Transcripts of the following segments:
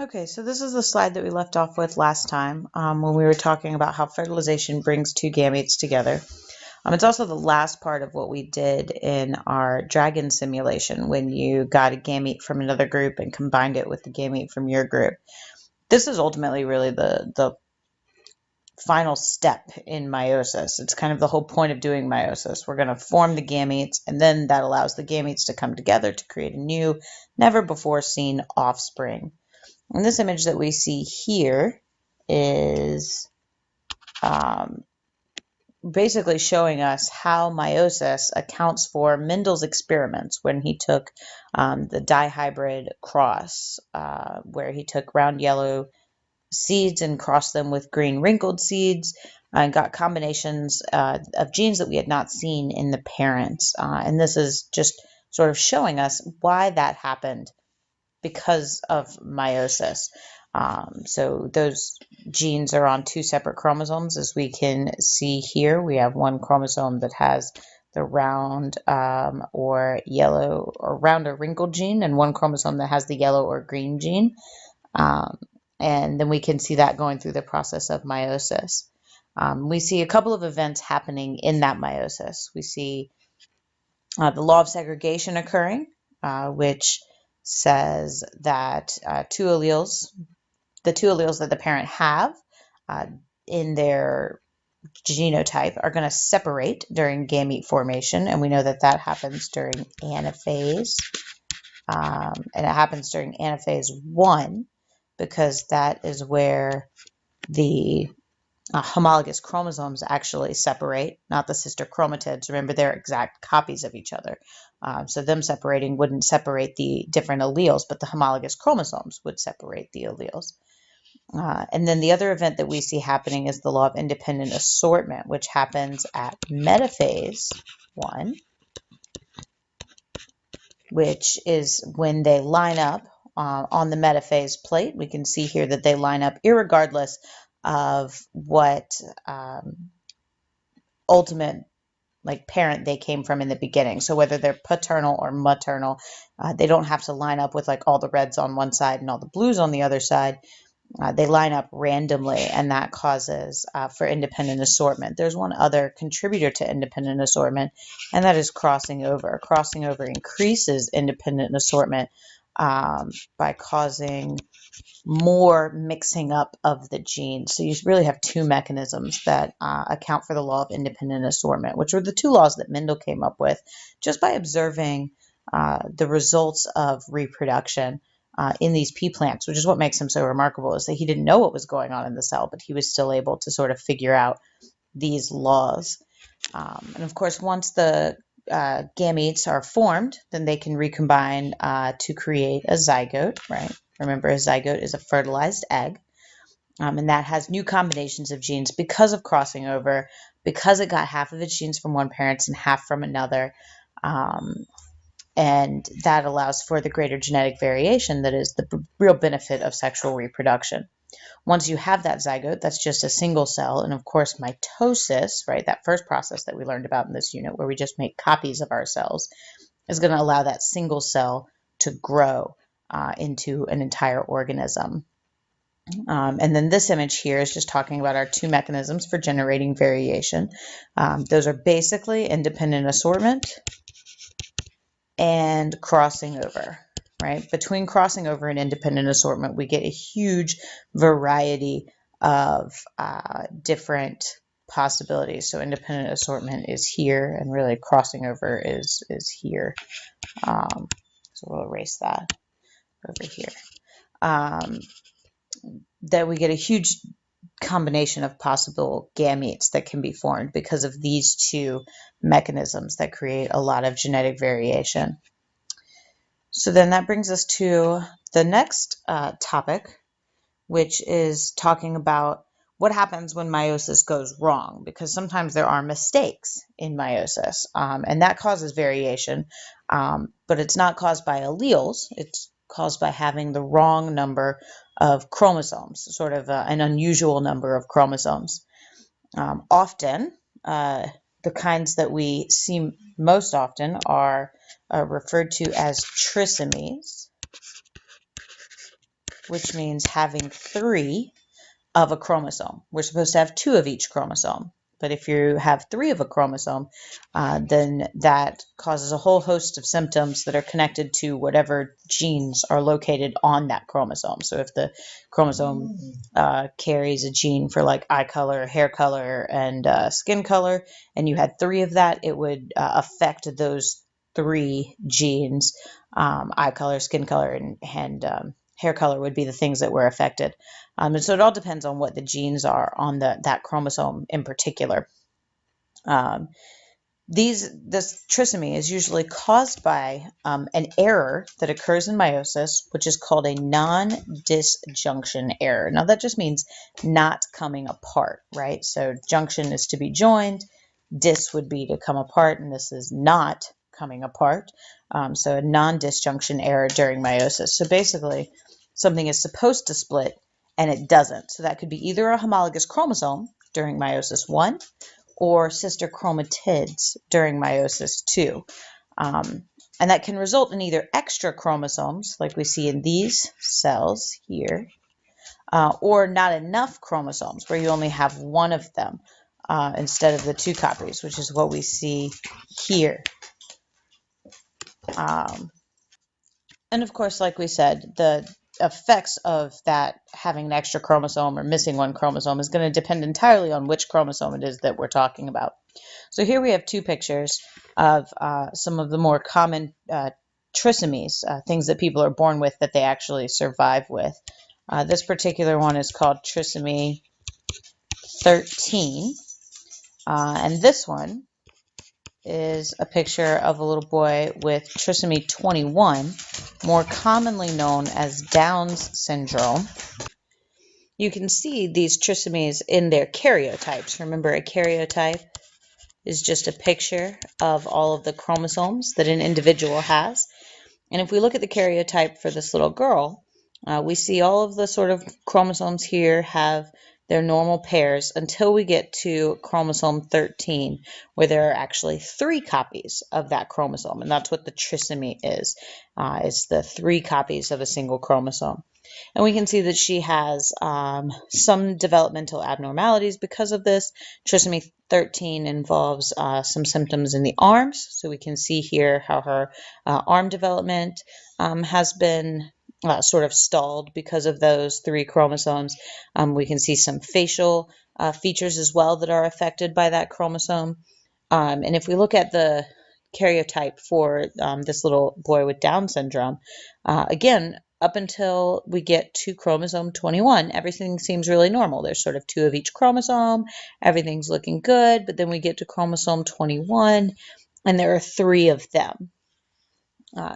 Okay, so this is the slide that we left off with last time when we were talking about how fertilization brings two gametes together. It's also the last part of what we did in our dragon simulation when you got a gamete from another group and combined it with the gamete from your group. This is ultimately really the final step in meiosis. It's kind of the whole point of doing meiosis. We're going to form the gametes, and then that allows the gametes to come together to create a new, never before seen offspring. And this image that we see here is basically showing us how meiosis accounts for Mendel's experiments when he took the dihybrid cross, where he took round yellow seeds and crossed them with green wrinkled seeds and got combinations of genes that we had not seen in the parents. And this is just sort of showing us why that happened because of meiosis. So those genes are on two separate chromosomes, as we can see here. We have one chromosome that has the round or yellow or round or wrinkled gene, and one chromosome that has the yellow or green gene. And then we can see that going through the process of meiosis. We see a couple of events happening in that meiosis. We see the law of segregation occurring, which says that the two alleles that the parent have in their genotype are going to separate during gamete formation, and we know that that happens during anaphase, and it happens during anaphase 1 because that is where the homologous chromosomes actually separate, not the sister chromatids. Remember, they're exact copies of each other. So them separating wouldn't separate the different alleles, but the homologous chromosomes would separate the alleles. And then the other event that we see happening is the law of independent assortment, which happens at metaphase 1, which is when they line up on the metaphase plate. We can see here that they line up irregardless of what ultimate parent they came from in the beginning. So whether they're paternal or maternal, they don't have to line up with all the reds on one side and all the blues on the other side. They line up randomly, and that causes for independent assortment. There's one other contributor to independent assortment, and that is crossing over. Crossing over increases independent assortment by causing more mixing up of the genes. So you really have two mechanisms that account for the law of independent assortment, which were the two laws that Mendel came up with just by observing the results of reproduction in these pea plants, which is what makes him so remarkable, is that he didn't know what was going on in the cell, but he was still able to sort of figure out these laws. And of course, once the gametes are formed, then they can recombine to create a zygote, right? Remember, a zygote is a fertilized egg, and that has new combinations of genes because of crossing over, because it got half of its genes from one parent and half from another, and that allows for the greater genetic variation that is the real benefit of sexual reproduction. Once you have that zygote, that's just a single cell, and of course mitosis, right, that first process that we learned about in this unit where we just make copies of ourselves, is going to allow that single cell to grow into an entire organism. And then this image here is just talking about our two mechanisms for generating variation. Those are basically independent assortment and crossing over, right? Between crossing over and independent assortment, we get a huge variety of different possibilities. So independent assortment is here, and really crossing over is here. So we'll erase that over here. That we get a huge combination of possible gametes that can be formed because of these two mechanisms that create a lot of genetic variation. So then that brings us to the next topic, which is talking about what happens when meiosis goes wrong, because sometimes there are mistakes in meiosis, and that causes variation, but it's not caused by alleles. It's caused by having the wrong number of chromosomes, sort of an unusual number of chromosomes. Often, the kinds that we see most often are referred to as trisomies. which means having 3 of a chromosome. We're supposed to have 2 of each chromosome. But if you have 3 of a chromosome, then that causes a whole host of symptoms that are connected to whatever genes are located on that chromosome. So if the chromosome carries a gene for like eye color, hair color, and skin color, and you had 3 of that, it would affect those 3 genes. Eye color, skin color, and hair color would be the things that were affected. And so it all depends on what the genes are on that chromosome in particular. This trisomy is usually caused by an error that occurs in meiosis, which is called a non-disjunction error. Now that just means not coming apart, right? So junction is to be joined, dis would be to come apart, and this is not coming apart. So a non-disjunction error during meiosis. So basically, something is supposed to split and it doesn't. So that could be either a homologous chromosome during meiosis 1 or sister chromatids during meiosis 2. And that can result in either extra chromosomes, like we see in these cells here, or not enough chromosomes, where you only have 1 of them instead of the 2 copies, which is what we see here. And of course, like we said, the effects of that having an extra chromosome or missing 1 chromosome is going to depend entirely on which chromosome it is that we're talking about. So here we have 2 pictures of some of the more common trisomies, things that people are born with that they actually survive with. This particular one is called trisomy 13, and this one is a picture of a little boy with trisomy 21, more commonly known as Down's syndrome. You can see these trisomies in their karyotypes. Remember, a karyotype is just a picture of all of the chromosomes that an individual has. And if we look at the karyotype for this little girl, we see all of the sort of chromosomes here have their normal pairs until we get to chromosome 13, where there are actually 3 copies of that chromosome. And that's what the trisomy is. It's the 3 copies of a single chromosome. And we can see that she has some developmental abnormalities because of this. Trisomy 13 involves some symptoms in the arms. So we can see here how her arm development has been sort of stalled because of those 3 chromosomes. We can see some facial features as well that are affected by that chromosome. And if we look at the karyotype for this little boy with Down syndrome, again, up until we get to chromosome 21, everything seems really normal. There's sort of 2 of each chromosome. Everything's looking good. But then we get to chromosome 21, and there are 3 of them.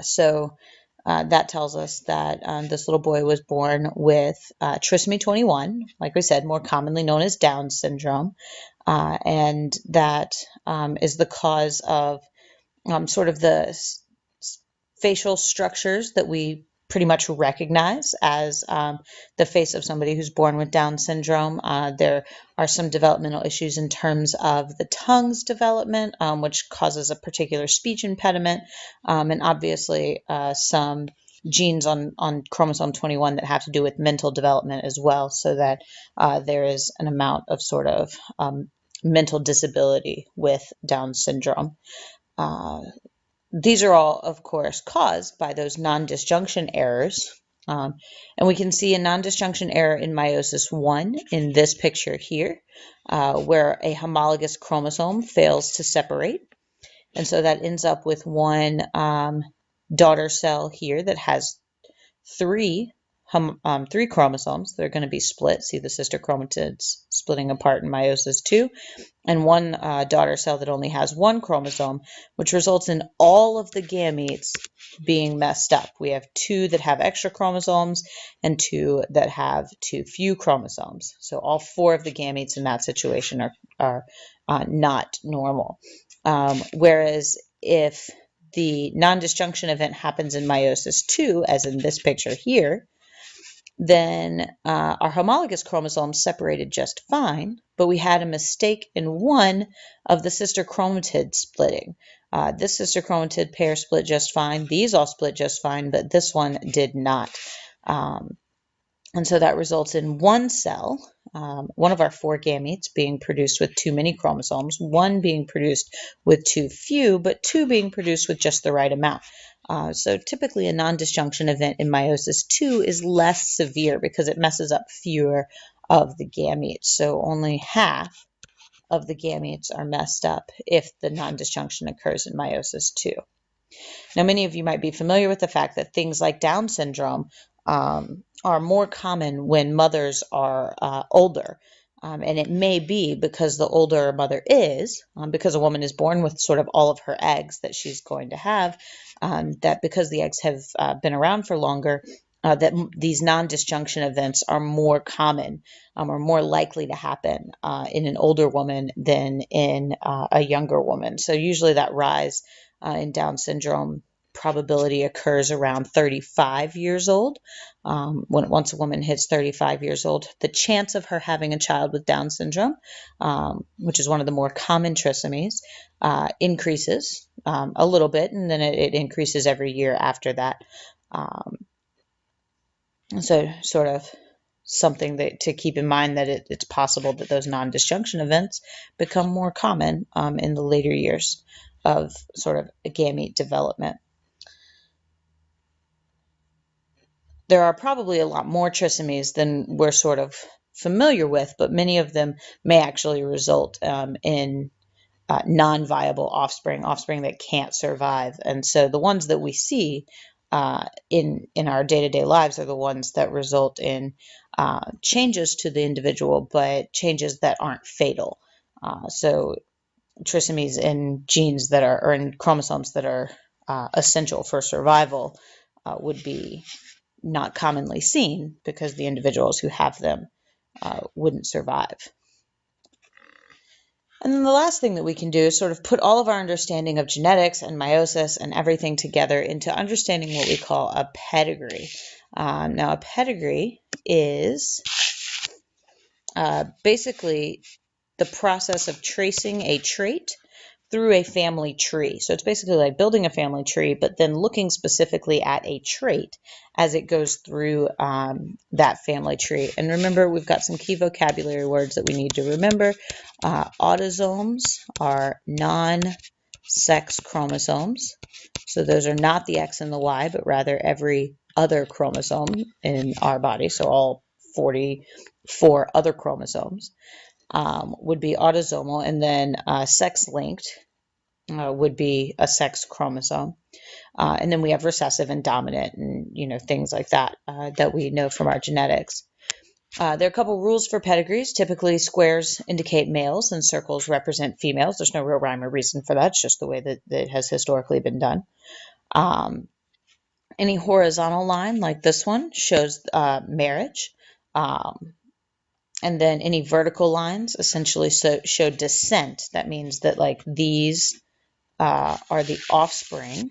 So that tells us that this little boy was born with trisomy 21, like we said, more commonly known as Down syndrome. And that is the cause of sort of the facial structures that we pretty much recognize as the face of somebody who's born with Down syndrome. There are some developmental issues in terms of the tongue's development, which causes a particular speech impediment, and obviously some genes on chromosome 21 that have to do with mental development as well, so that there is an amount of sort of mental disability with Down syndrome. These are all, of course, caused by those non-disjunction errors. And we can see a non-disjunction error in meiosis 1 in this picture here, where a homologous chromosome fails to separate. And so that ends up with one daughter cell here that has 3 chromosomes that are going to be split. See the sister chromatids splitting apart in meiosis 2. And one daughter cell that only has 1 chromosome, which results in all of the gametes being messed up. We have 2 that have extra chromosomes and 2 that have too few chromosomes. So all 4 of the gametes in that situation are not normal. Whereas if the non-disjunction event happens in meiosis 2, as in this picture here, then our homologous chromosomes separated just fine, but we had a mistake in one of the sister chromatid splitting. This sister chromatid pair split just fine. These all split just fine, but this one did not. And so that results in one cell, one of our 4 gametes being produced with too many chromosomes, one being produced with too few, but 2 being produced with just the right amount. So typically a non-disjunction event in meiosis II is less severe because it messes up fewer of the gametes. So only half of the gametes are messed up if the non-disjunction occurs in meiosis II. Now, many of you might be familiar with the fact that things like Down syndrome are more common when mothers are older. And it may be because the older a mother is, because a woman is born with sort of all of her eggs that she's going to have, that because the eggs have been around for longer, that these non-disjunction events are more common or more likely to happen in an older woman than in a younger woman. So usually that rise in Down syndrome probability occurs around 35 years old. Once a woman hits 35 years old, the chance of her having a child with Down syndrome, which is one of the more common trisomies, increases a little bit, and then it increases every year after that. So sort of something to keep in mind, that it's possible that those non-disjunction events become more common in the later years of sort of a gamete development. There are probably a lot more trisomies than we're sort of familiar with, but many of them may actually result in non-viable offspring that can't survive. And so the ones that we see in our day-to-day lives are the ones that result in changes to the individual, but changes that aren't fatal. So trisomies in genes that are, or in chromosomes that are essential for survival would be not commonly seen because the individuals who have them wouldn't survive. And then the last thing that we can do is sort of put all of our understanding of genetics and meiosis and everything together into understanding what we call a pedigree. Now, a pedigree is basically the process of tracing a trait through a family tree. So it's basically like building a family tree, but then looking specifically at a trait as it goes through that family tree. And remember, we've got some key vocabulary words that we need to remember. Autosomes are non-sex chromosomes. So those are not the X and the Y, but rather every other chromosome in our body. So all 44 other chromosomes would be autosomal, and then sex-linked would be a sex chromosome. And then we have recessive and dominant, and things like that that we know from our genetics. There are a couple rules for pedigrees. Typically, squares indicate males and circles represent females. There's no real rhyme or reason for that. It's just the way that it has historically been done. Any horizontal line like this one shows marriage. And then any vertical lines essentially show descent. That means that like these are the offspring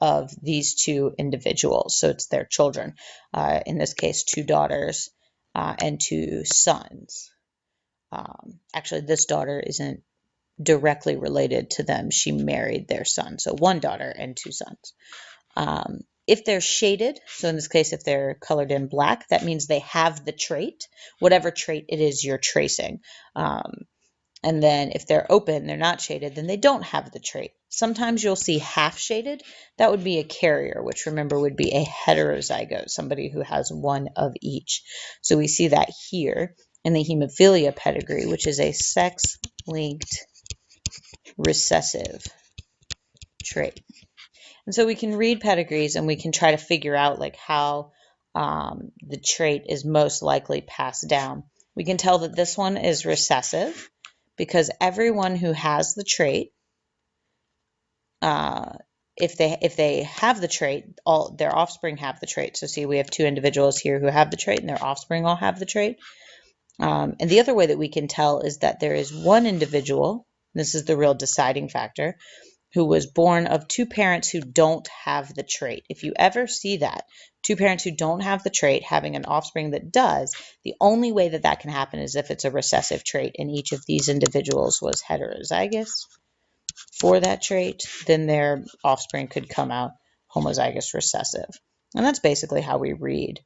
of these two individuals. So it's their children. In this case, 2 daughters and 2 sons. Actually, this daughter isn't directly related to them. She married their son. So 1 daughter and 2 sons. If they're shaded, so in this case, if they're colored in black, that means they have the trait, whatever trait it is you're tracing. And then if they're open, they're not shaded, then they don't have the trait. Sometimes you'll see half shaded. That would be a carrier, which remember would be a heterozygote, somebody who has one of each. So we see that here in the hemophilia pedigree, which is a sex-linked recessive trait. And so we can read pedigrees and we can try to figure out like how the trait is most likely passed down. We can tell that this one is recessive because everyone who has the trait, if they have the trait, all their offspring have the trait. So see, we have 2 individuals here who have the trait and their offspring all have the trait. And the other way that we can tell is that there is one individual, this is the real deciding factor, who was born of 2 parents who don't have the trait. If you ever see that, 2 parents who don't have the trait having an offspring that does, the only way that that can happen is if it's a recessive trait and each of these individuals was heterozygous for that trait, then their offspring could come out homozygous recessive. And that's basically how we read